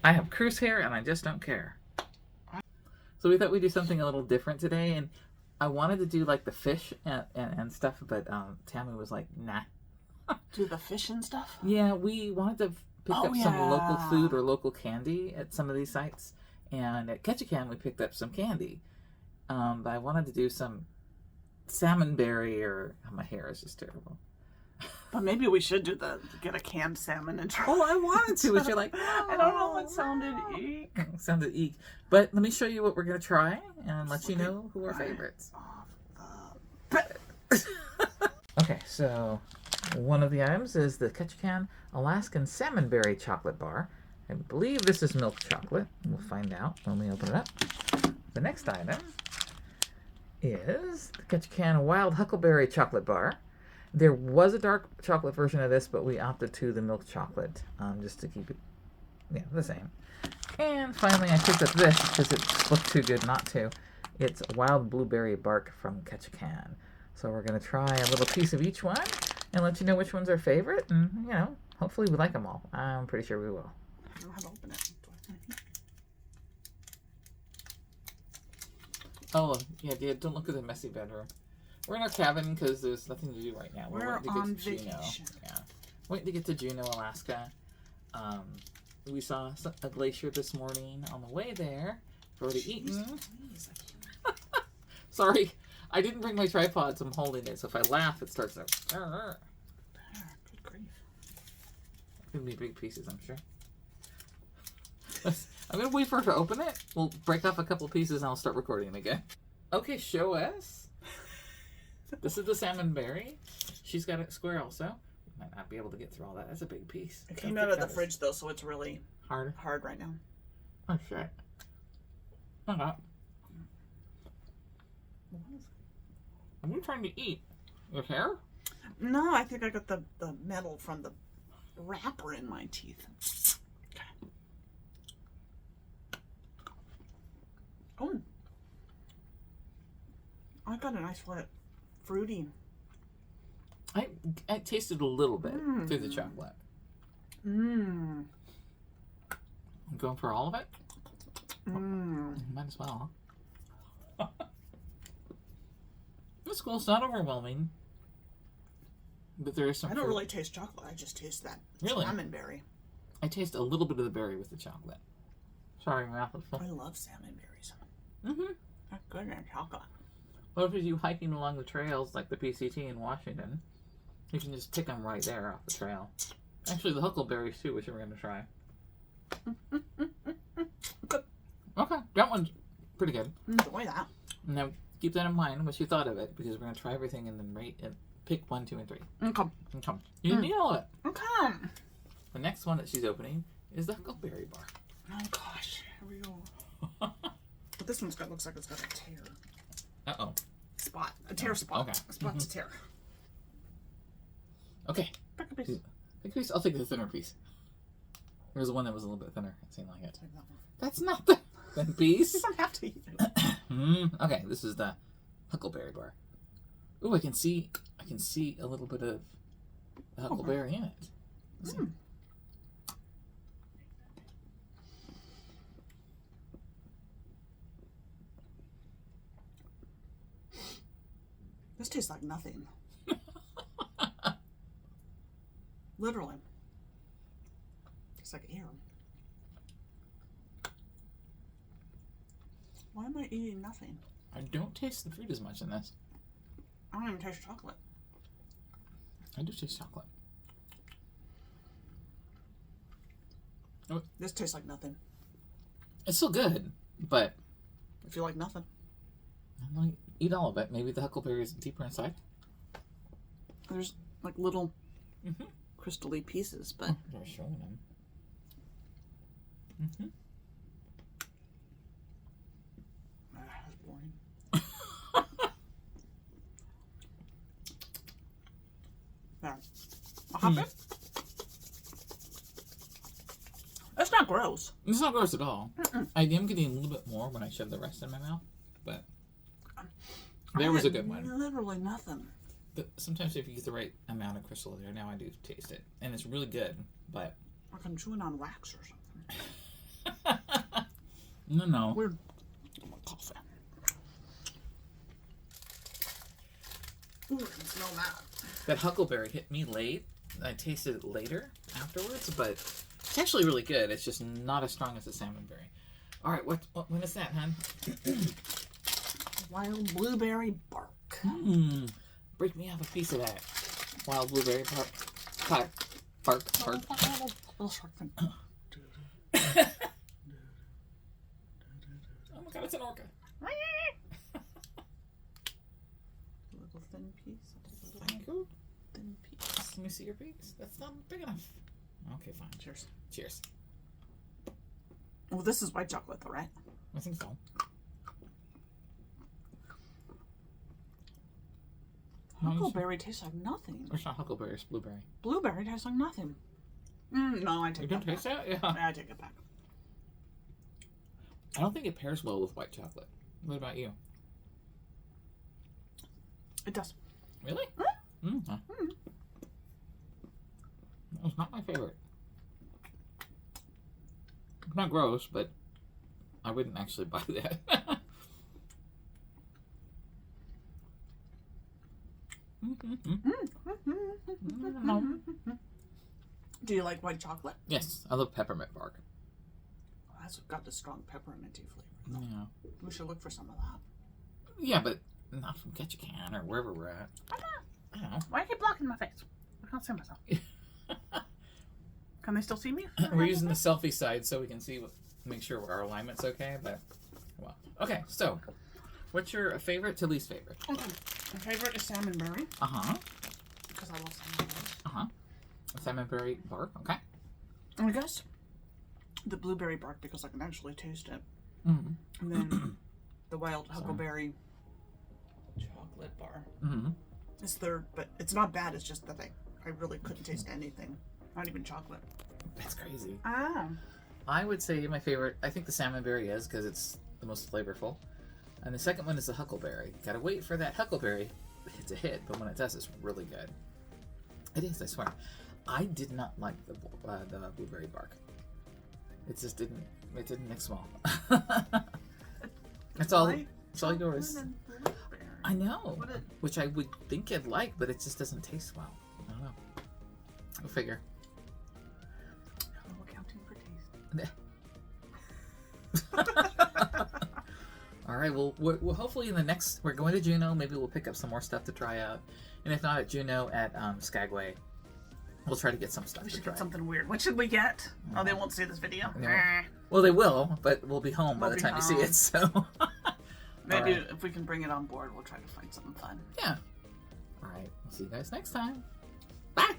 I have Cruise hair and I just don't care. So we thought we'd do something a little different today, and I wanted to do like the fish and stuff, but Tammy was like, nah. Do the fish and stuff? Yeah, we wanted to pick up some local food or local candy at some of these sites, and at Ketchikan we picked up some candy. But I wanted to do some salmonberry or my hair is just terrible. But maybe we should get a canned salmon and try. Oh, I wanted to, but you're like, no, I don't know. It sounded eek. It sounded eek. But let me show you what we're gonna try and let you know who our favorites. Okay, so one of the items is the Ketchikan Alaskan Salmonberry Chocolate Bar. I believe this is milk chocolate. We'll find out when we open it up. The next item is the Ketchikan Wild Huckleberry Chocolate Bar. There was a dark chocolate version of this, but we opted to the milk chocolate just to keep it the same. And finally, I picked up this because it looked too good not to. It's Wild Blueberry Bark from Ketchikan. So we're going to try a little piece of each one and let you know which one's our favorite. And, you know, hopefully we like them all. I'm pretty sure we will. I don't know how to open it. Oh, yeah, don't look at the messy bedroom. We're in our cabin because there's nothing to do right now. We're on vacation. Yeah, waiting to get to Juneau, Alaska. We saw a glacier this morning on the way there. We've already eaten. Sorry, I didn't bring my tripod, so I'm holding it. So if I laugh, it starts to... Good grief. Gonna be big pieces, I'm sure. I'm gonna wait for her to open it. We'll break off a couple pieces and I'll start recording again. Okay, show us. This is the salmonberry. She's got a square also. Might not be able to get through all that. That's a big piece. It came out of the fridge though, so it's really hard right now. Oh shit. Okay. Are you trying to eat your hair? No, I think I got the metal from the wrapper in my teeth. Okay. Oh. I got a nice fruity. I tasted a little bit through the chocolate. I'm going for all of it? Might as well. It's cool. It's not overwhelming. But there is some I don't really taste chocolate. I just taste that salmonberry. I taste a little bit of the berry with the chocolate. Sorry, my mouth is full. I love salmonberries. They're good in chocolate. What if you hiking along the trails like the PCT in Washington? You can just pick them right there off the trail. Actually, the huckleberries too, which we're going to try. Good. Okay, that one's pretty good. Enjoy that. Now, keep that in mind, what you thought of it, because we're going to try everything and then rate and pick 1, 2, and 3. Okay. You didn't eat all of it. Okay. The next one that she's opening is the huckleberry bar. Oh gosh, here we go. But this one's looks like it's got a tear. Uh-oh. Spot. A tear spot. Okay. Spot's a tear. Okay. Pick a piece. Pick a piece. I'll take the thinner piece. There was one that was a little bit thinner. It seemed like it. Take that one. That's not the thin piece. You don't have to eat it. Okay, this is the huckleberry bar. Ooh, I can see a little bit of the huckleberry in it. Let's see. This tastes like nothing. Literally. Tastes like air. Why am I eating nothing? I don't taste the fruit as much in this. I don't even taste chocolate. I do taste chocolate. This tastes like nothing. It's still good, but If you like nothing. I might eat all of it. Maybe the huckleberry is deeper inside. There's like little crystal-y pieces, but They're showing them. That's boring. There. I'll have it. It's not gross. It's not gross at all. I am getting a little bit more when I shove the rest in my mouth, but there was a good one. Literally nothing. But sometimes if you get the right amount of crystal there, now I do taste it. And it's really good, but... Like I'm chewing on wax or something. No. Weird. Coffee. Ooh, I can smell that. That huckleberry hit me late. I tasted it later afterwards, but it's actually really good. It's just not as strong as the salmonberry. All right, when is that, hon? Wild blueberry bark. Break me off a piece of that. Wild blueberry bark. Bark. Little shark fin. Oh my god, it's an orca. Little thin piece. Thank you. Thin piece. Let me see your piece. That's not big enough. Okay, fine. Cheers. Cheers. Well, this is white chocolate, though, right? I think so. Huckleberry tastes like nothing. It's not huckleberry, it's blueberry. Blueberry tastes like nothing. No, I take You that don't taste back. that? Yeah. I take it back. I don't think it pairs well with white chocolate. What about you? It does. Really? It's not my favorite. It's not gross, but I wouldn't actually buy that. Do you like white chocolate? Yes, I love peppermint bark. Oh, that's got the strong pepperminty flavor. Yeah. We should look for some of that. Yeah, but not from Ketchikan or wherever we're at. I don't know. Why do you keep blocking my face? I can't see myself. Can they still see me? We're using the selfie side so we can see make sure our alignment's okay, but well. Okay, so what's your favorite to least favorite? Okay. My favorite is salmonberry. Because I love salmonberry. Salmonberry bark, okay. I guess the blueberry bark because I can actually taste it. And then the wild huckleberry chocolate bar is third, but it's not bad. It's just that I really couldn't taste anything, not even chocolate. That's crazy. Ah. I would say my favorite, I think the salmonberry is because it's the most flavorful. And the second one is the huckleberry. Gotta wait for that huckleberry to hit, but when it does, it's really good. It is, I swear. I did not like the blueberry bark. It just didn't mix well. It's all yours. I know, which I would think I'd like, but it just doesn't taste well. I don't know. We'll figure. We're counting for taste. All right, well, we'll hopefully in the next, we're going to Juneau. Maybe we'll pick up some more stuff to try out. And if not at Juneau, at Skagway, we'll try to get some stuff We to should try. get something weird. What should we get? Oh, they won't see this video. Well, they will, but we'll be home by the time you see it, so. Maybe if we can bring it on board, we'll try to find something fun. Yeah. All right, we'll see you guys next time. Bye.